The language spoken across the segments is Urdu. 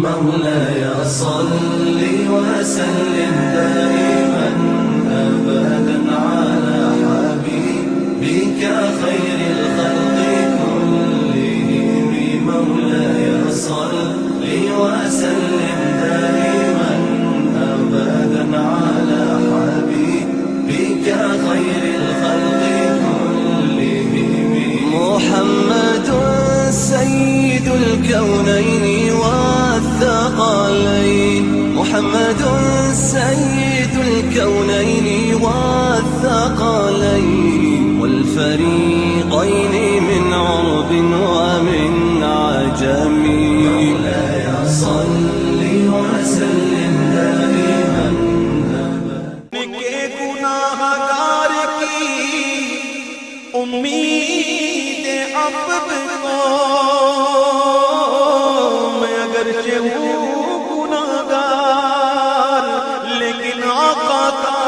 مولاي صل وسلم دائما أبدا على حبيبك خير الخلق كلهم. مولاي صل وسلم دائما أبدا على حبيبك خير الخلق كلهم. محمد سيد الكونين والثقلين، محمد سيد الكونين والثقلين والفريقين من عرب ومن عجم. مولاي صل وسلم دائما کے گناہگار کی امید اب کو میں اگرچہ ہوں گناہگار، لیکن آقا کا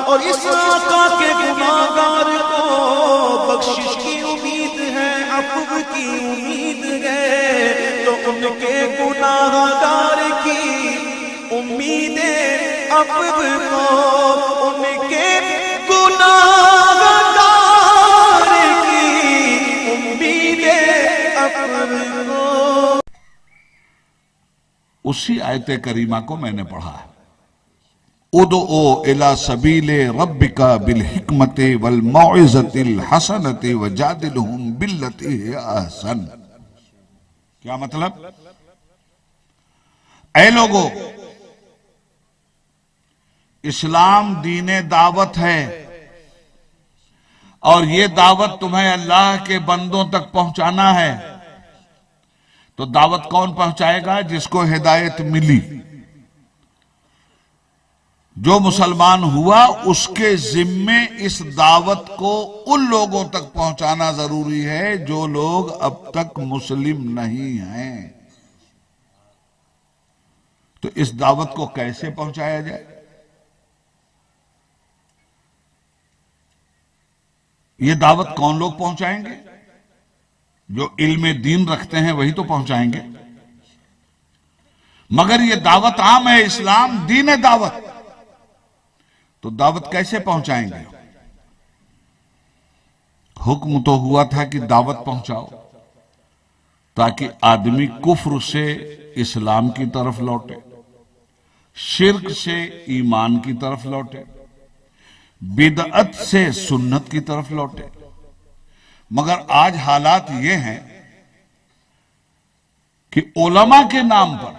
اور اس آقا کے گناہگار کو بخشش کی امید ہے، عفو کی امید ہے، تو ان کے گناہگار کی امیدیں اب کو، ان کے گناہگار کی امیدیں اب کو۔ اسی آیت کریمہ کو میں نے پڑھا ہے، ادعو الی سبیل ربک بالحکمت والموعظۃ الحسنۃ وجادلہم باللتی ہی احسن۔ کیا مطلب؟ اے لوگو، اسلام دین دعوت ہے، اور یہ دعوت تمہیں اللہ کے بندوں تک پہنچانا ہے۔ تو دعوت کون پہنچائے گا؟ جس کو ہدایت ملی، جو مسلمان ہوا، اس کے ذمے اس دعوت کو ان لوگوں تک پہنچانا ضروری ہے جو لوگ اب تک مسلم نہیں ہیں۔ تو اس دعوت کو کیسے پہنچایا جائے؟ یہ دعوت کون لوگ پہنچائیں گے؟ جو علم دین رکھتے ہیں وہی تو پہنچائیں گے۔ مگر یہ دعوت عام ہے، اسلام دین دعوت، تو دعوت کیسے پہنچائیں گے؟ حکم تو ہوا تھا کہ دعوت پہنچاؤ تاکہ آدمی کفر سے اسلام کی طرف لوٹے، شرک سے ایمان کی طرف لوٹے، بدعت سے سنت کی طرف لوٹے۔ مگر آج حالات یہ ہیں کہ علماء کے نام پر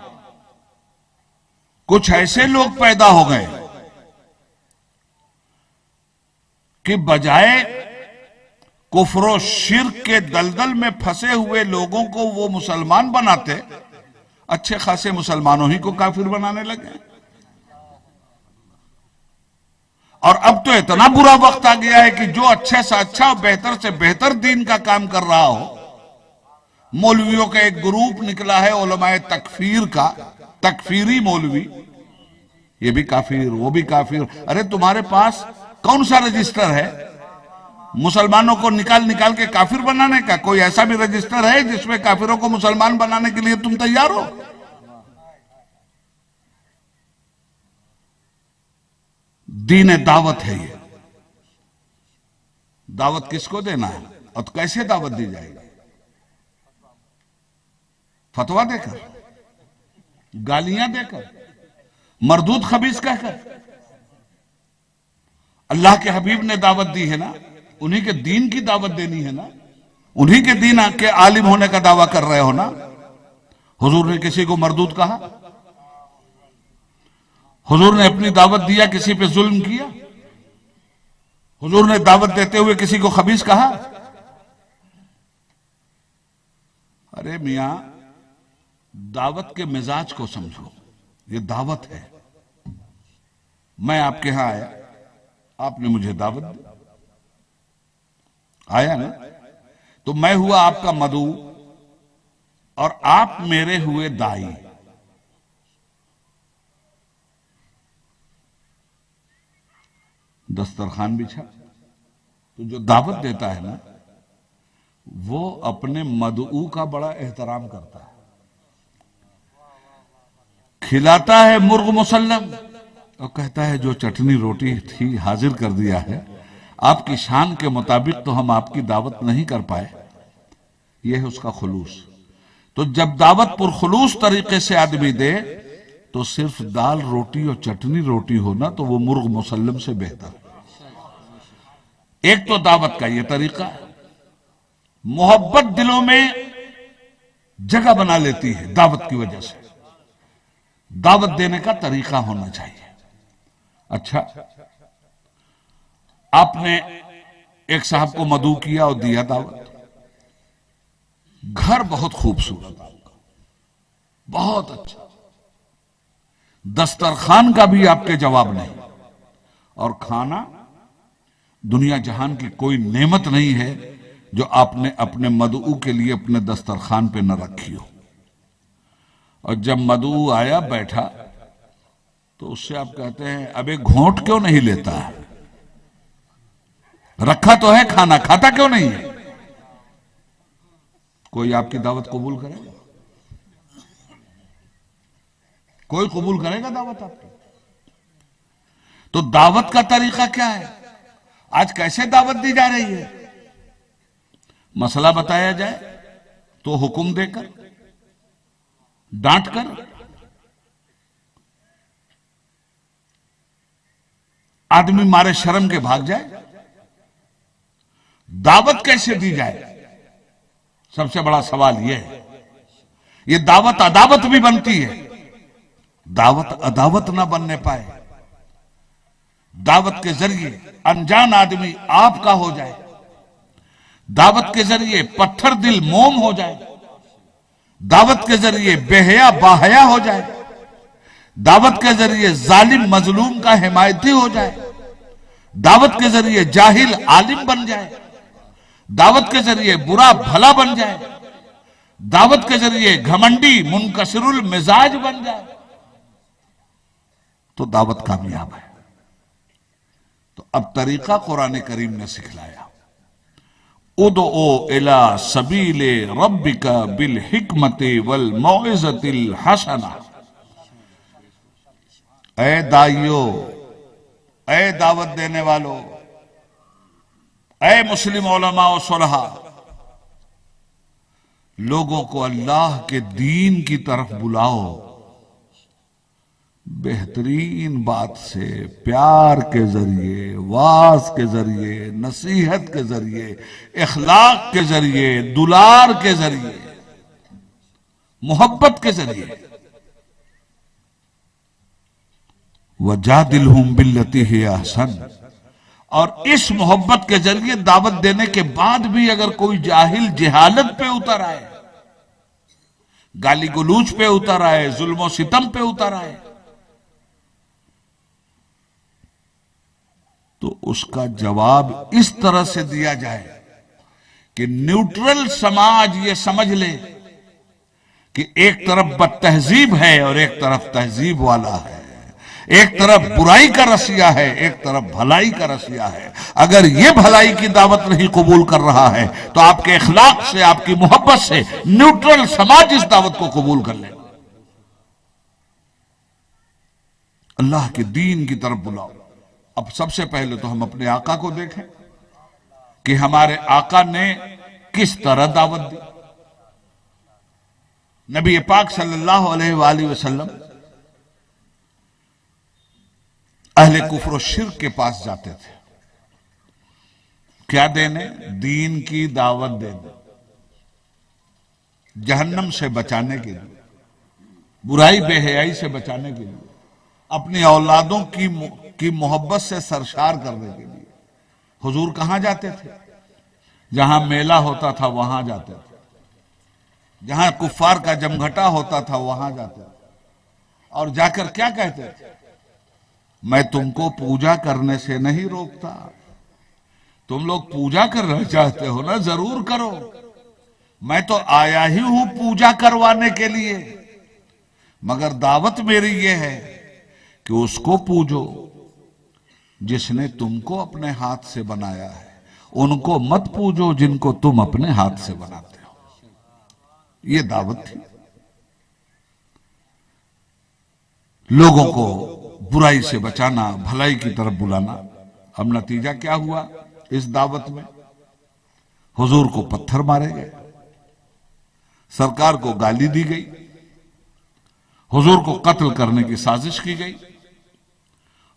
کچھ ایسے لوگ پیدا ہو گئے کہ بجائے کفر و شرک کے دلدل میں پھنسے ہوئے لوگوں کو وہ مسلمان بناتے، اچھے خاصے مسلمانوں ہی کو کافر بنانے لگے۔ اور اب تو اتنا برا وقت آ گیا ہے کہ جو اچھے سے اچھا بہتر سے بہتر دین کا کام کر رہا ہو، مولویوں کا ایک گروپ نکلا ہے علماء تکفیر کا، تکفیری مولوی، یہ بھی کافر وہ بھی کافر۔ ارے تمہارے پاس کون سا رجسٹر ہے مسلمانوں کو نکال نکال کے کافر بنانے کا؟ کوئی ایسا بھی رجسٹر ہے جس میں کافروں کو مسلمان بنانے کے لیے تم تیار ہو؟ دین دعوت ہے یہ۔ دعوت کس کو دینا ہے اور کیسے دعوت دی جائے گی؟ فتویٰ دے کر، گالیاں دے کر، مردود خبیث کہہ کر؟ اللہ کے حبیب نے دعوت دی ہے نا، انہی کے دین کی دعوت دینی ہے نا، انہی کے دین کے عالم ہونے کا دعویٰ کر رہے ہو نا۔ حضور نے کسی کو مردود کہا؟ حضور نے اپنی دعوت دیا کسی پہ ظلم کیا؟ حضور نے دعوت دیتے ہوئے کسی کو خبیث کہا؟ ارے میاں، دعوت کے مزاج کو سمجھو، یہ دعوت ہے۔ میں آپ کے ہاں آیا، آپ نے مجھے دعوت دی، آیا نا؟ تو میں ہوا آپ کا مدعو اور آپ میرے ہوئے دائی۔ دسترخوان بچھا، تو جو دعوت دیتا ہے نا وہ اپنے مدعو کا بڑا احترام کرتا ہے، کھلاتا ہے مرغ مسلم اور کہتا ہے جو چٹنی روٹی تھی حاضر کر دیا ہے، آپ کی شان کے مطابق تو ہم آپ کی دعوت نہیں کر پائے۔ یہ ہے اس کا خلوص۔ تو جب دعوت پر خلوص طریقے سے آدمی دے تو صرف دال روٹی اور چٹنی روٹی ہونا تو وہ مرغ مسلم سے بہتر۔ ایک تو دعوت کا یہ طریقہ ہے، محبت دلوں میں جگہ بنا لیتی ہے دعوت کی وجہ سے۔ دعوت دینے کا طریقہ ہونا چاہیے۔ اچھا، آپ نے ایک صاحب کو مدعو کیا اور دیا دعوت، گھر بہت خوبصورت، بہت اچھا، دسترخوان کا بھی آپ کے جواب نہیں، اور کھانا دنیا جہان کی کوئی نعمت نہیں ہے جو آپ نے اپنے مدعو کے لیے اپنے دسترخوان پہ نہ رکھی ہو۔ اور جب مدعو آیا بیٹھا تو اس سے آپ کہتے ہیں اب ایک گھونٹ کیوں نہیں لیتا ہے؟ رکھا تو ہے کھانا، کھاتا کیوں نہیں ہے؟ کوئی آپ کی دعوت قبول کرے گا؟ کوئی قبول کرے گا دعوت آپ کی؟ تو دعوت کا طریقہ کیا ہے؟ آج کیسے دعوت دی جا رہی ہے؟ مسئلہ بتایا جائے تو حکم دے کر، ڈانٹ کر، آدمی مارے شرم کے بھاگ جائے۔ دعوت کیسے دی جائے؟ سب سے بڑا سوال یہ ہے۔ یہ دعوت عداوت بھی بنتی ہے، دعوت عداوت نہ بننے پائے۔ دعوت کے ذریعے انجان آدمی آپ کا ہو جائے، دعوت کے ذریعے پتھر دل موم ہو جائے، دعوت کے ذریعے بے حیا باحیا ہو جائے، دعوت کے ذریعے ظالم مظلوم کا حمایتی ہو جائے، دعوت کے ذریعے جاہل عالم بن جائے، دعوت کے ذریعے برا بھلا بن جائے، دعوت کے ذریعے گھمنڈی منکسر المزاج بن جائے، تو دعوت کامیاب ہے۔ تو اب طریقہ قرآن کریم نے سکھلایا، ادعو الی سبیل ربک بالحکمت والموعظۃ الحسنہ۔ اے دائیو، اے دعوت دینے والو، اے مسلم علماء و صلحاء، لوگوں کو اللہ کے دین کی طرف بلاؤ، بہترین بات سے، پیار کے ذریعے، واعظ کے ذریعے، نصیحت کے ذریعے، اخلاق کے ذریعے، دلار کے ذریعے، محبت کے ذریعے۔ وَجَادِلْهُمْ بِالَّتِي هِيَ أَحْسَنُ۔ اور اس محبت کے ذریعے دعوت دینے کے بعد بھی اگر کوئی جاہل جہالت پہ اتر آئے، گالی گلوچ پہ اتر آئے، ظلم و ستم پہ اتر آئے، تو اس کا جواب اس طرح سے دیا جائے کہ نیوٹرل سماج یہ سمجھ لے کہ ایک طرف بد تہذیب ہے اور ایک طرف تہذیب والا ہے، ایک طرف برائی کا رسیہ ہے، ایک طرف بھلائی کا رسیہ ہے۔ اگر یہ بھلائی کی دعوت نہیں قبول کر رہا ہے تو آپ کے اخلاق سے، آپ کی محبت سے نیوٹرل سماج اس دعوت کو قبول کر لے۔ اللہ کے دین کی طرف بلاؤ۔ اب سب سے پہلے تو ہم اپنے آقا کو دیکھیں کہ ہمارے آقا نے کس طرح دعوت دی۔ نبی پاک صلی اللہ علیہ وآلہ وسلم اہل کفر و شرک کے پاس جاتے تھے، کیا دینے؟ دین کی دعوت دینے، جہنم سے بچانے کے لیے، برائی بے حیائی سے بچانے کے لیے، اپنی اولادوں کی محبت سے سرشار کرنے کے لیے۔ حضور کہاں جاتے تھے؟ جہاں میلہ ہوتا تھا وہاں جاتے تھے، جہاں کفار کا جمگھٹا ہوتا تھا وہاں جاتے تھے، اور جا کر کیا کہتے تھے؟ میں تم کو پوجا کرنے سے نہیں روکتا، تم لوگ پوجا کرنا چاہتے ہو نا، ضرور کرو، میں تو آیا ہی ہوں پوجا کروانے کے لیے، مگر دعوت میری یہ ہے کہ اس کو پوجو جس نے تم کو اپنے ہاتھ سے بنایا ہے، ان کو مت پوجو جن کو تم اپنے ہاتھ سے بناتے ہو۔ یہ دعوت تھی، لوگوں کو برائی سے بچانا، بھلائی کی طرف بلانا۔ اب نتیجہ کیا ہوا اس دعوت میں؟ حضور کو پتھر مارے گئے، سرکار کو گالی دی گئی، حضور کو قتل کرنے کی سازش کی گئی،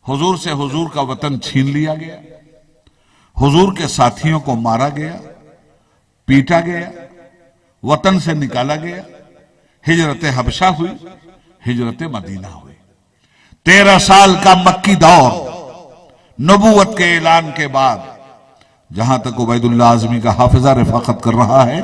حضور سے حضور کا وطن چھین لیا گیا، حضور کے ساتھیوں کو مارا گیا، پیٹا گیا، وطن سے نکالا گیا، ہجرت حبشہ ہوئی، ہجرت مدینہ ہوئی۔ 13 سال کا مکی دور، نبوت کے اعلان کے بعد، جہاں تک عبید اللہ اعظمی کا حافظہ رفاقت کر رہا ہے،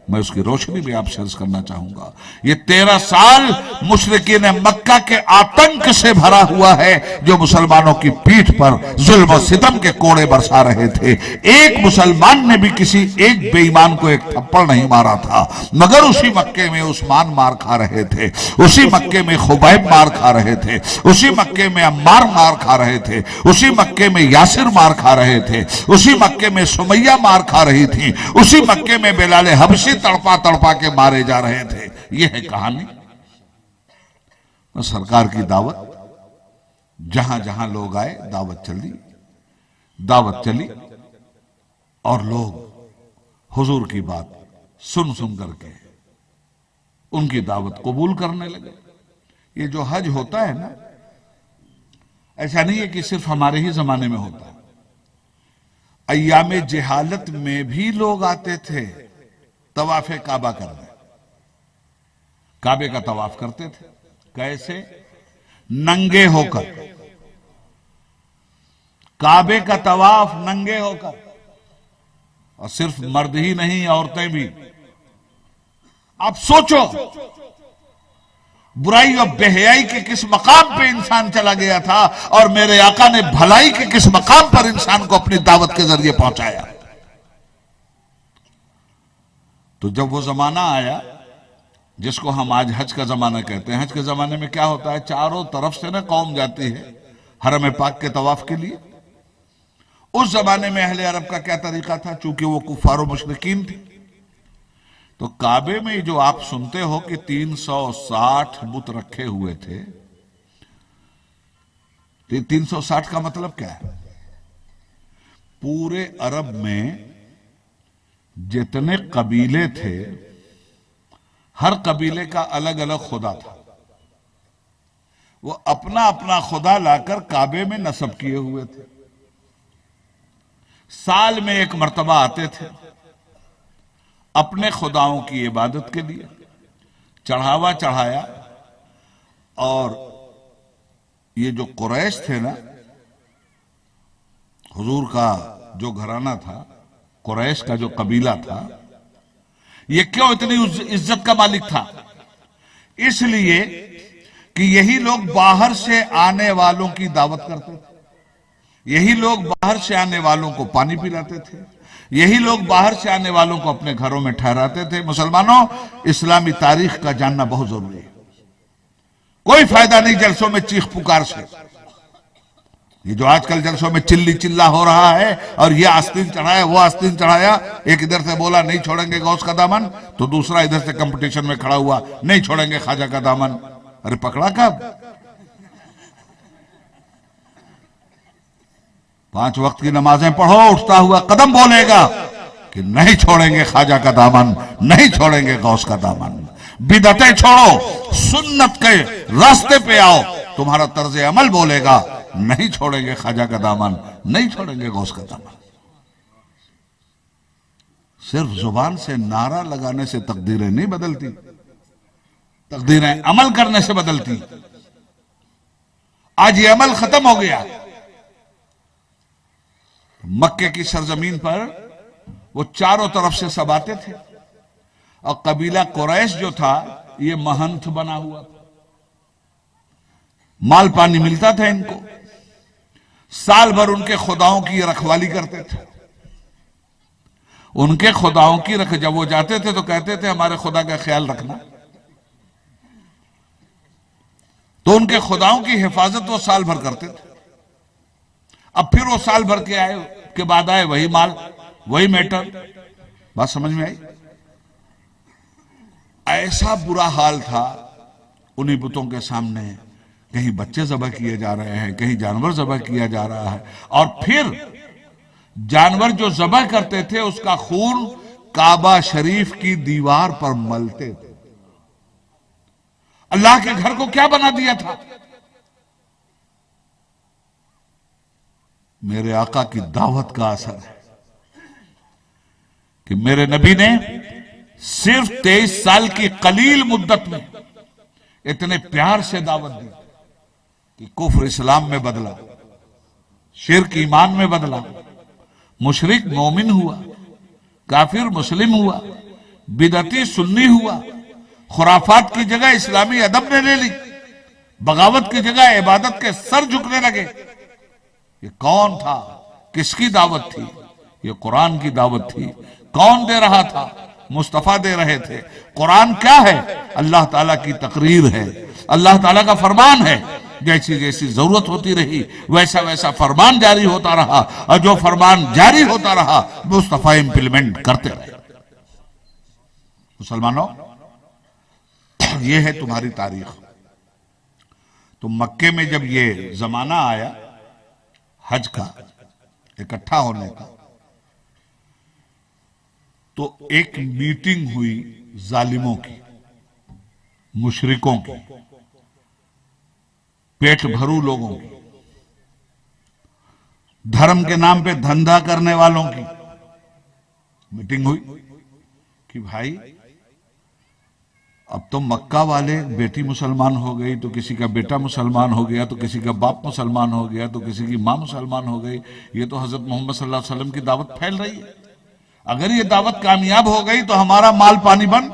میں اس کی روشنی بھی آپ سے عرض کرنا چاہوں گا۔ یہ 13 سال مشرکین مکہ کے آتنک سے بھرا ہوا ہے، جو مسلمانوں کی پیٹھ پر ظلم و ستم کے کوڑے برسا رہے تھے۔ ایک مسلمان نے بھی کسی ایک بے ایمان کو ایک تھپڑ نہیں مارا تھا، مگر اسی مکے میں عثمان مار کھا رہے تھے، اسی مکے میں خبیب مار کھا رہے تھے، اسی مکے میں عمار مار کھا رہے تھے، اسی مکے میں یاسر مار کھا رہے تھے، اسی مکے میں سمیہ مار کھا رہی تھی، اسی مکے میں بلال حبشی تڑپا تڑپا کے مارے جا رہے تھے۔ یہ ہے کہانی۔ سرکار کی دعوت، جہاں جہاں لوگ آئے دعوت چلی اور لوگ حضور کی بات سن سن کر کے ان کی دعوت قبول کرنے لگے۔ یہ جو حج ہوتا ہے نا، ایسا نہیں ہے کہ صرف ہمارے ہی زمانے میں ہوتا ہے۔ ایام جہالت میں بھی لوگ آتے تھے طواف کعبہ کرنے، کعبے کا طواف کرتے تھے۔ کیسے؟ ننگے ہو کر، کعبے کا طواف ننگے ہو کر، اور صرف مرد ہی نہیں، عورتیں بھی۔ اب سوچو برائی اور بے حیائی کے کس مقام پہ انسان چلا گیا تھا، اور میرے آقا نے بھلائی کے کس مقام پر انسان کو اپنی دعوت کے ذریعے پہنچایا۔ تو جب وہ زمانہ آیا جس کو ہم آج حج کا زمانہ کہتے ہیں، حج کے زمانے میں کیا ہوتا ہے؟ چاروں طرف سے نا قوم جاتی ہے حرم پاک کے طواف کے لیے۔ اس زمانے میں اہل عرب کا کیا طریقہ تھا؟ چونکہ وہ کفار و مشرکین تھی، تو کعبے میں جو آپ سنتے ہو کہ 360 بت رکھے ہوئے تھے، 360 کا مطلب کیا ہے؟ پورے عرب میں جتنے قبیلے تھے، ہر قبیلے کا الگ الگ خدا تھا، وہ اپنا اپنا خدا لا کر کعبے میں نصب کیے ہوئے تھے۔ سال میں ایک مرتبہ آتے تھے اپنے خداؤں کی عبادت کے لیے، چڑھاوا چڑھایا، اور یہ جو قریش تھے نا، حضور کا جو گھرانہ تھا، قریش کا جو قبیلہ تھا، یہ کیوں اتنی عزت کا مالک تھا؟ اس لیے کہ یہی لوگ باہر سے آنے والوں کی دعوت کرتے تھے، یہی لوگ باہر سے آنے والوں کو پانی پلاتے تھے، یہی لوگ باہر سے آنے والوں کو اپنے گھروں میں ٹھہراتے تھے۔ مسلمانوں، اسلامی تاریخ کا جاننا بہت ضروری ہے۔ کوئی فائدہ نہیں جلسوں میں چیخ پکار سے۔ یہ جو آج کل جلسوں میں چلی چلا ہو رہا ہے، اور یہ آستین چڑھایا، وہ آستین چڑھایا، ایک ادھر سے بولا نہیں چھوڑیں گے غوث کا دامن، تو دوسرا ادھر سے کمپٹیشن میں کھڑا ہوا نہیں چھوڑیں گے خواجہ کا دامن۔ ارے پکڑا کب؟ 5 وقت کی نمازیں پڑھو، اٹھتا ہوا قدم بولے گا کہ نہیں چھوڑیں گے خواجہ کا دامن، نہیں چھوڑیں گے غوث کا دامن۔ بدعتیں چھوڑو، سنت کے راستے پہ آؤ، تمہارا طرز عمل بولے گا نہیں چھوڑیں گے خواجہ کا دامن، نہیں چھوڑیں گے غوث کا دامن۔ صرف زبان سے نعرہ لگانے سے تقدیریں نہیں بدلتی، تقدیریں عمل کرنے سے بدلتی۔ آج یہ عمل ختم ہو گیا۔ مکے کی سرزمین پر وہ چاروں طرف سے سب آتے تھے، اور قبیلہ قریش جو تھا یہ مہنت بنا ہوا تھا، مال پانی ملتا تھا ان کو، سال بھر ان کے خداؤں کی رکھوالی کرتے تھے۔ ان کے خداؤں کی جب وہ جاتے تھے تو کہتے تھے ہمارے خدا کا خیال رکھنا، تو ان کے خداؤں کی حفاظت وہ سال بھر کرتے تھے۔ اب پھر وہ سال بھر کے بعد آئے، وہی مال، وہی میٹر. بات سمجھ میں آئی؟ ایسا برا حال تھا انہی بتوں کے سامنے. کہیں بچے ذبح کیے جا رہے ہیں، کہیں جانور ذبح کیا جا رہا ہے، اور پھر جانور جو ذبح کرتے تھے اس کا خون کعبہ شریف کی دیوار پر ملتے تھے. اللہ کے گھر کو کیا بنا دیا تھا؟ میرے آقا کی دعوت کا اثر ہے کہ میرے نبی نے صرف 23 سال کی قلیل مدت میں اتنے پیار سے دعوت دی کہ کفر اسلام میں بدلا، شرک ایمان میں بدلا، مشرک مومن ہوا، کافر مسلم ہوا، بدعتی سنی ہوا، خرافات کی جگہ اسلامی ادب نے لے لی، بغاوت کی جگہ عبادت کے سر جھکنے لگے. یہ کون تھا؟ کس کی دعوت تھی؟ یہ قرآن کی دعوت تھی. کون دے رہا تھا؟ مصطفیٰ دے رہے تھے. قرآن کیا ہے؟ اللہ تعالیٰ کی تقریر ہے، اللہ تعالیٰ کا فرمان ہے. جیسی جیسی ضرورت ہوتی رہی ویسا ویسا فرمان جاری ہوتا رہا، اور جو فرمان جاری ہوتا رہا مصطفیٰ امپلیمنٹ کرتے رہے. مسلمانوں، یہ ہے تمہاری تاریخ. تو مکے میں جب یہ زمانہ آیا حج کا، اکٹھا ہونے کا، تو ایک میٹنگ ہوئی ظالموں کی، مشرکوں کی، پیٹ بھرو لوگوں کی، دھرم کے نام پہ دھندا کرنے والوں کی میٹنگ ہوئی کہ بھائی اب تو مکہ والے بیٹی مسلمان ہو گئی تو کسی کا بیٹا مسلمان ہو گیا، تو کسی کا باپ مسلمان ہو گیا، تو کسی کی ماں مسلمان ہو گئی. یہ تو حضرت محمد صلی اللہ علیہ وسلم کی دعوت پھیل رہی ہے. اگر یہ دعوت کامیاب ہو گئی تو ہمارا مال پانی بن.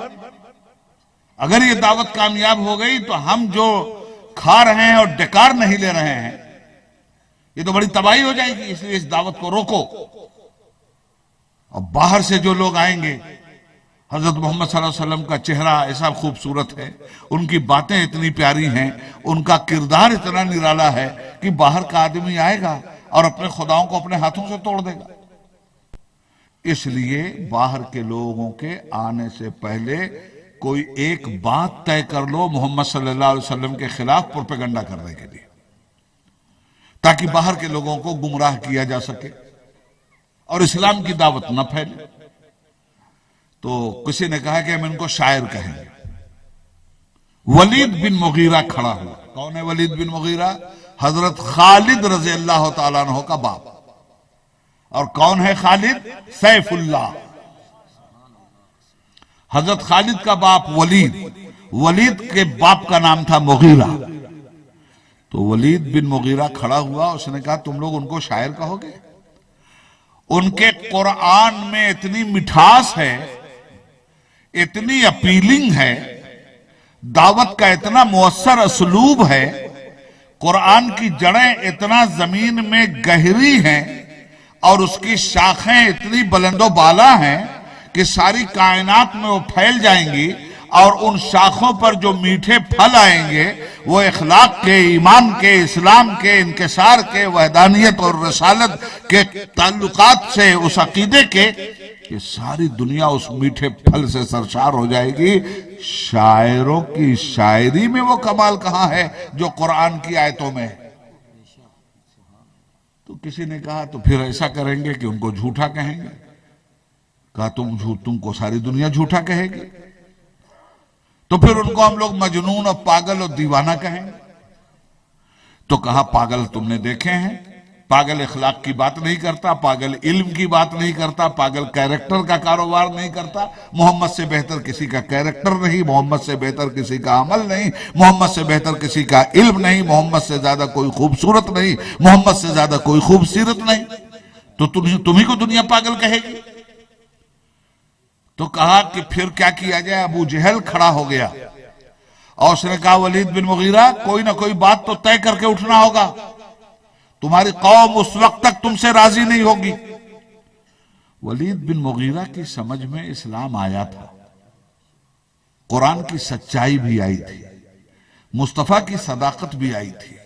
اگر یہ دعوت کامیاب ہو گئی تو ہم جو کھا رہے ہیں اور ڈکار نہیں لے رہے ہیں، یہ تو بڑی تباہی ہو جائے گی. اس لیے اس دعوت کو روکو. اور باہر سے جو لوگ آئیں گے، حضرت محمد صلی اللہ علیہ وسلم کا چہرہ ایسا خوبصورت ہے، ان کی باتیں اتنی پیاری ہیں، ان کا کردار اتنا نرالا ہے کہ باہر کا آدمی آئے گا اور اپنے خداؤں کو اپنے ہاتھوں سے توڑ دے گا. اس لیے باہر کے لوگوں کے آنے سے پہلے کوئی ایک بات طے کر لو محمد صلی اللہ علیہ وسلم کے خلاف پروپیگنڈا کرنے کے لیے، تاکہ باہر کے لوگوں کو گمراہ کیا جا سکے اور اسلام کی دعوت نہ پھیلے. تو کسی نے کہا کہ ہم ان کو شاعر کہیں گے. ولید بن مغیرہ کھڑا ہوا. کون ہے ولید بن مغیرہ؟ حضرت خالد رضی اللہ تعالیٰ عنہ کا باپ. اور کون ہے خالد؟ سیف اللہ. حضرت خالد کا باپ ولید، ولید کے باپ کا نام تھا مغیرہ. تو ولید بن مغیرہ کھڑا ہوا، اس نے کہا تم لوگ ان کو شاعر کہو گے؟ ان کے قرآن میں اتنی مٹھاس ہے، اتنی اپیلنگ ہے، دعوت کا اتنا مؤثر اسلوب ہے، قرآن کی جڑیں اتنا زمین میں گہری ہیں اور اس کی شاخیں اتنی بلند و بالا ہیں کہ ساری کائنات میں وہ پھیل جائیں گی، اور ان شاخوں پر جو میٹھے پھل آئیں گے وہ اخلاق کے، ایمان کے، اسلام کے، انکسار کے، وحدانیت اور رسالت کے تعلقات سے، اس عقیدے کے، کہ ساری دنیا اس میٹھے پھل سے سرشار ہو جائے گی. شاعروں کی شاعری میں وہ کمال کہاں ہے جو قرآن کی آیتوں میں ہے؟ تو کسی نے کہا تو پھر ایسا کریں گے کہ ان کو جھوٹا کہیں گے. کہا تم کو ساری دنیا جھوٹا کہے گی، تو پھر ان کو ہم لوگ مجنون اور پاگل اور دیوانہ کہیں گے. تو کہا پاگل تم نے دیکھے ہیں، پاگل اخلاق کی بات نہیں کرتا، پاگل علم کی بات نہیں کرتا، پاگل کیریکٹر کا کاروبار نہیں کرتا. محمد سے بہتر کسی کا کیریکٹر نہیں، محمد سے بہتر کسی کا عمل نہیں، محمد سے بہتر کسی کا علم نہیں، محمد سے زیادہ کوئی خوبصورت نہیں، محمد سے زیادہ کوئی خوبصورت نہیں. تو تمہیں کو دنیا پاگل کہے گی. تو کہا کہ پھر کیا کیا جائے؟ ابو جہل کھڑا ہو گیا اور اس نے کہا ولید بن مغیرہ کوئی نہ کوئی بات تو طے کر کے اٹھنا ہوگا، تمہاری قوم اس وقت تک تم سے راضی نہیں ہوگی. ولید بن مغیرہ کی سمجھ میں اسلام آیا تھا، قرآن کی سچائی بھی آئی تھی، مصطفیٰ کی صداقت بھی آئی تھی،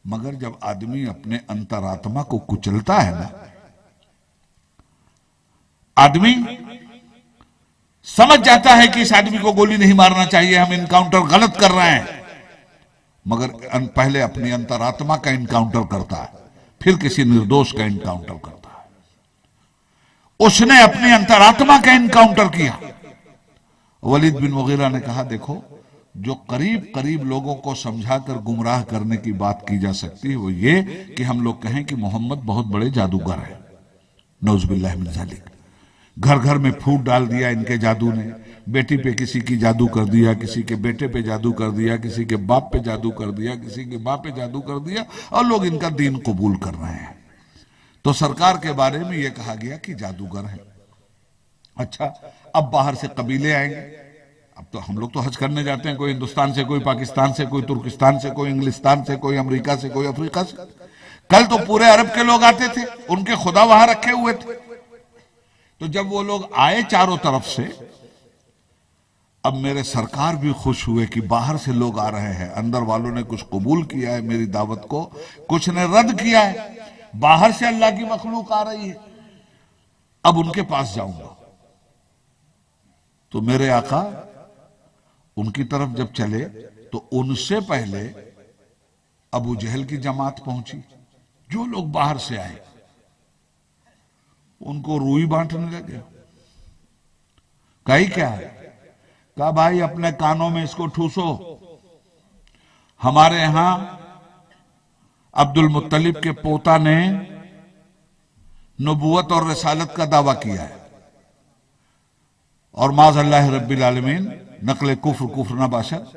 مگر جب آدمی اپنے انترآتما کو کچلتا ہے نا، آدمی سمجھ جاتا ہے کہ اس آدمی کو گولی نہیں مارنا چاہیے، ہم انکاؤنٹر غلط کر رہے ہیں، مگر پہلے اپنی انترآتما کا انکاؤنٹر کرتا ہے، پھر کسی نردوش کا انکاؤنٹر کرتا ہے۔ اس نے اپنی انترآتما کا انکاؤنٹر کیا۔ ولید بن مغیرہ نے کہا دیکھو، جو قریب قریب لوگوں کو سمجھا کر گمراہ کرنے کی بات کی جا سکتی ہے وہ یہ کہ ہم لوگ کہیں کہ محمد بہت بڑے جادوگر ہیں، نعوذ باللہ من ذالک۔ گھر گھر میں پھوٹ ڈال دیا ان کے جادو نے، بیٹی پہ کسی کی جادو کر دیا، کسی کے بیٹے پہ جادو کر دیا، کسی کے باپ پہ جادو کر دیا، کسی کے باپ پہ جادو کر دیا، اور لوگ ان کا دین قبول کر رہے ہیں۔ تو سرکار کے بارے میں یہ کہا گیا کہ جادوگر ہیں۔ اچھا، اب باہر سے قبیلے آئیں گے۔ اب تو ہم لوگ تو حج کرنے جاتے ہیں، کوئی ہندوستان سے، کوئی پاکستان سے، کوئی ترکستان سے، کوئی انگلستان سے، کوئی امریکہ سے، کوئی افریقہ سے۔ کل تو پورے عرب کے لوگ آتے تھے، ان کے خدا وہاں رکھے ہوئے تھے۔ تو جب وہ لوگ آئے چاروں طرف سے، اب میرے سرکار بھی خوش ہوئے کہ باہر سے لوگ آ رہے ہیں، اندر والوں نے کچھ قبول کیا ہے میری دعوت کو، کچھ نے رد کیا ہے، باہر سے اللہ کی مخلوق آ رہی ہے، اب ان کے پاس جاؤں گا۔ تو میرے آقا ان کی طرف جب چلے تو ان سے پہلے ابو جہل کی جماعت پہنچی، جو لوگ باہر سے آئے ان کو روئی بانٹنے لگے۔ کہی کیا ہے؟ کہا بھائی اپنے کانوں میں اس کو ٹھوسو، ہمارے ہاں عبد المطلب کے پوتا نے نبوت اور رسالت کا دعویٰ کیا ہے، اور معاذ اللہ رب العالمین نقل کفر نہ باشد،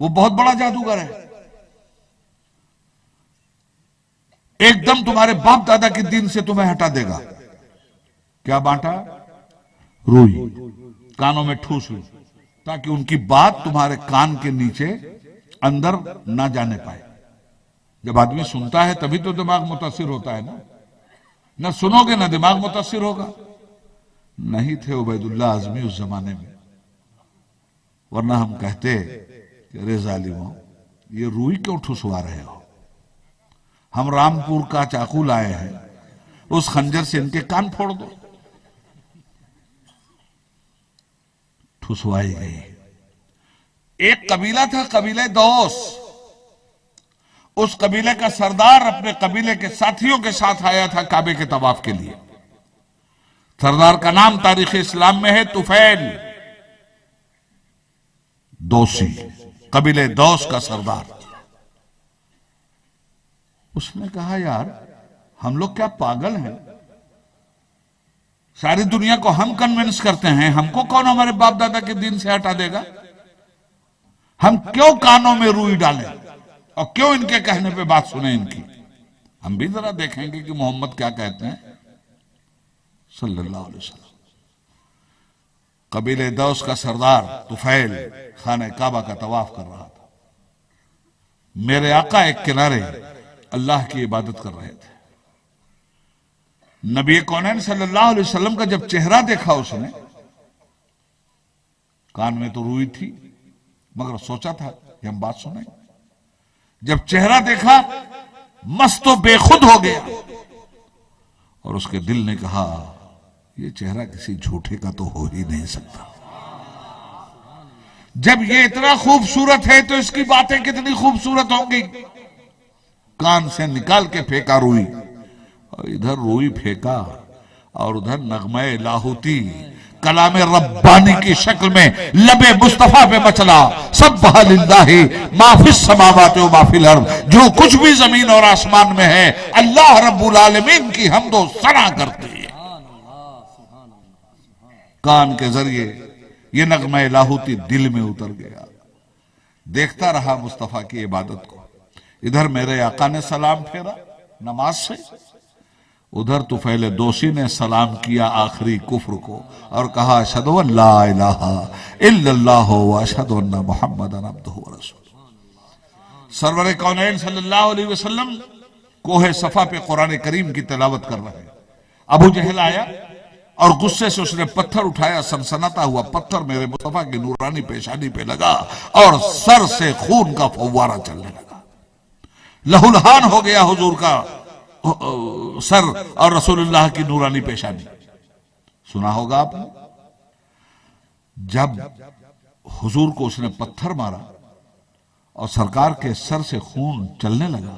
وہ بہت بڑا جادوگر ہے، ایک دم تمہارے باپ دادا کے دین سے تمہیں ہٹا دے گا۔ کیا بانٹا؟ روئی، کانوں میں ٹھوس ہوئی، تاکہ ان کی بات تمہارے کان کے نیچے اندر نہ جانے پائے۔ جب آدمی سنتا ہے تبھی تو دماغ متاثر ہوتا ہے نا، نہ سنو گے نہ دماغ متاثر ہوگا۔ نہیں تھے عبید اللہ اعظمی اس زمانے میں، ورنہ ہم کہتے کہ ارے ظالموں یہ روئی کیوں ٹھسوا رہے ہو، ہم رامپور کا چاقو لائے ہیں، اس خنجر سے ان کے کان پھوڑ دو۔ ٹھسوائی گئی۔ ایک قبیلہ تھا، قبیلہ دوس، اس قبیلے کا سردار اپنے قبیلے کے ساتھیوں کے ساتھ آیا تھا کعبے کے طواف کے لیے۔ سردار کا نام تاریخ اسلام میں ہے طفیل دوسی، قبیلہ دوس کا سردار۔ اس نے کہا یار ہم لوگ کیا پاگل ہیں، ساری دنیا کو ہم کنونس کرتے ہیں، ہم کو کون ہمارے باپ دادا کے دین سے ہٹا دے گا؟ ہم کیوں کانوں میں روئی ڈالیں اور کیوں ان کے کہنے پہ بات سنیں ان کی؟ ہم بھی ذرا دیکھیں گے کہ محمد کیا کہتے ہیں صلی اللہ علیہ وسلم۔ قبیلہ دوس کا سردار طفیل خانہ کعبہ کا طواف کر رہا تھا، میرے آقا ایک کنارے اللہ کی عبادت کر رہے تھے۔ نبی کونین صلی اللہ علیہ وسلم کا جب چہرہ دیکھا اس نے، کان میں تو روئی تھی مگر سوچا تھا کہ ہم بات سنیں، جب چہرہ دیکھا مست و بے خود ہو گیا، اور اس کے دل نے کہا یہ چہرہ کسی جھوٹے کا تو ہو ہی نہیں سکتا، جب یہ اتنا خوبصورت ہے تو اس کی باتیں کتنی خوبصورت ہوں گی۔ کان سے نکال کے پھینکا روئی، اور ادھر روئی پھینکا اور ادھر نغمہ لاہوتی کلام ربانی کی شکل میں لب مصطفیٰ پہ مچلا، سبح للہ ما فی السماوات و ما فی الارض، جو کچھ بھی زمین اور آسمان میں ہے اللہ رب العالمین کی حمد و ثنا کرتے ہیں۔ کان کے ذریعے یہ نغمہ لاہوتی دل میں اتر گیا، دیکھتا رہا مصطفیٰ کی عبادت کو۔ ادھر میرے آقا نے سلام پھیرا نماز سے، ادھر طفیل دوسی نے سلام کیا آخری کفر کو اور کہا اشہدو ان لا الہ الا اللہ و اشہدو ان محمدًا عبدہ و رسولہ۔ سرور کونین صلی اللہ علیہ وسلم کوہ صفا پہ قرآن کریم کی تلاوت کر رہے ہیں۔ ابو جہل آیا اور غصے سے اس نے پتھر اٹھایا، سنسناتا ہوا پتھر میرے مصطفیٰ کی نورانی پیشانی پہ لگا اور سر سے خون کا فوارہ چلنے لگا۔ لہولہان ہو گیا حضور کا سر اور رسول اللہ کی نورانی پیشانی. سنا ہوگا آپ نے جب حضور کو اس نے پتھر مارا اور سرکار کے سر سے خون چلنے لگا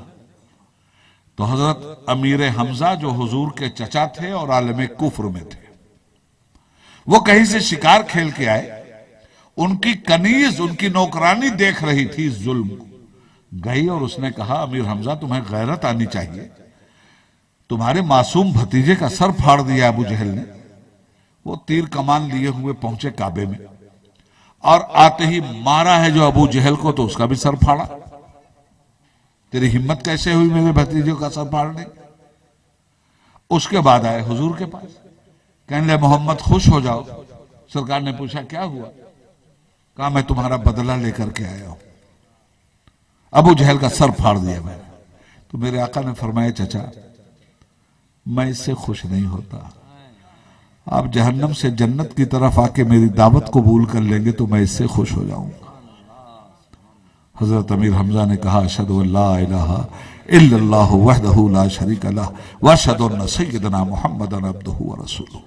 تو حضرت امیر حمزہ جو حضور کے چچا تھے اور عالم کفر میں تھے، وہ کہیں سے شکار کھیل کے آئے. ان کی کنیز، ان کی نوکرانی دیکھ رہی تھی ظلم کو. گئی اور اس نے کہا امیر حمزہ تمہیں غیرت آنی چاہیے، تمہارے معصوم بھتیجے کا سر پھاڑ دیا ابو جہل نے. وہ تیر کمان لیے ہوئے پہنچے کعبے میں اور آتے ہی مارا ہے جو ابو جہل کو تو اس کا بھی سر پھاڑا. تیری ہمت کیسے ہوئی میرے بھتیجے کا سر پھاڑنے؟ اس کے بعد آئے حضور کے پاس، کہنے لے محمد خوش ہو جاؤ. سرکار نے پوچھا کیا ہوا؟ کہا میں تمہارا بدلہ لے کر کے آیا ہوں، ابو جہل کا سر پھاڑ دیا میں نے. تو میرے آقا نے فرمایا چچا میں اس سے خوش نہیں ہوتا، آپ جہنم سے جنت کی طرف آ کے میری دعوت قبول کر لیں گے تو میں اس سے خوش ہو جاؤں گا. حضرت امیر حمزہ نے کہا اشہد ان لا الہ الا اللہ وحدہ لا شریک لہ واشہد ان سیدنا محمدا عبدہ ورسولہ.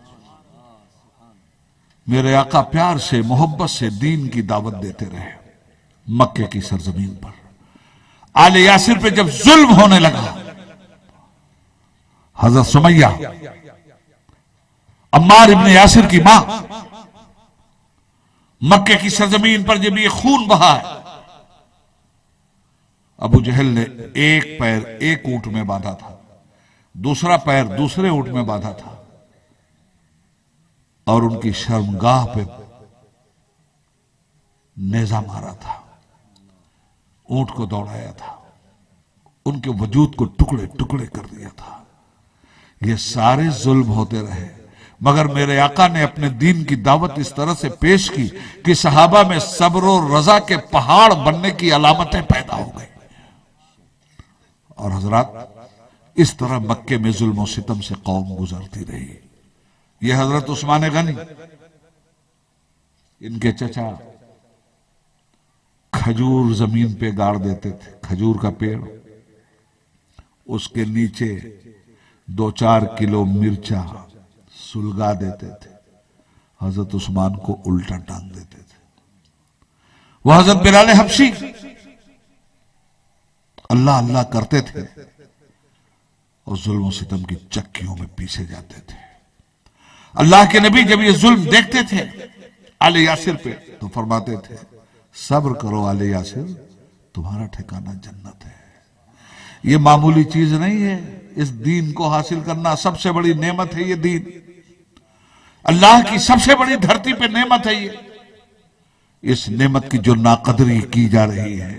میرے آقا پیار سے محبت سے دین کی دعوت دیتے رہے. مکے کی سرزمین پر آل یاسر پہ جب ظلم ہونے لگا، حضرت سمیہ عمار ابن یاسر کی ماں، مکے کی سرزمین پر جب یہ خون بہا ہے، ابو جہل نے ایک پیر ایک اونٹ میں باندھا تھا، دوسرا پیر دوسرے اونٹ میں باندھا تھا اور ان کی شرمگاہ پہ نیزہ مارا تھا، اونٹ کو دوڑایا تھا، ان کے وجود کو ٹکڑے ٹکڑے کر دیا تھا. یہ سارے ظلم ہوتے رہے مگر میرے آقا نے اپنے دین کی دعوت اس طرح سے پیش کی کہ صحابہ میں صبر و رضا کے پہاڑ بننے کی علامتیں پیدا ہو گئی. اور حضرات اس طرح مکے میں ظلم و ستم سے قوم گزرتی رہی. یہ حضرت عثمان غنی، ان کے چچا کھجور زمین پہ گاڑ دیتے تھے، کھجور کا پیڑ، اس کے نیچے 2-4 کلو مرچا سلگا دیتے تھے، حضرت عثمان کو الٹا ٹانگ دیتے تھے. وہ حضرت بلال حبشی اللہ اللہ کرتے تھے اور ظلم و ستم کی چکیوں میں پیسے جاتے تھے. اللہ کے نبی جب یہ ظلم دیکھتے تھے آل یاسر پہ تو فرماتے تھے صبر کرو آل یاسر، تمہارا ٹھکانہ جنت ہے. یہ معمولی چیز نہیں ہے، اس دین کو حاصل کرنا سب سے بڑی نعمت ہے. یہ دین اللہ کی سب سے بڑی دھرتی پہ نعمت ہے. یہ اس نعمت کی جو ناقدری کی جا رہی ہے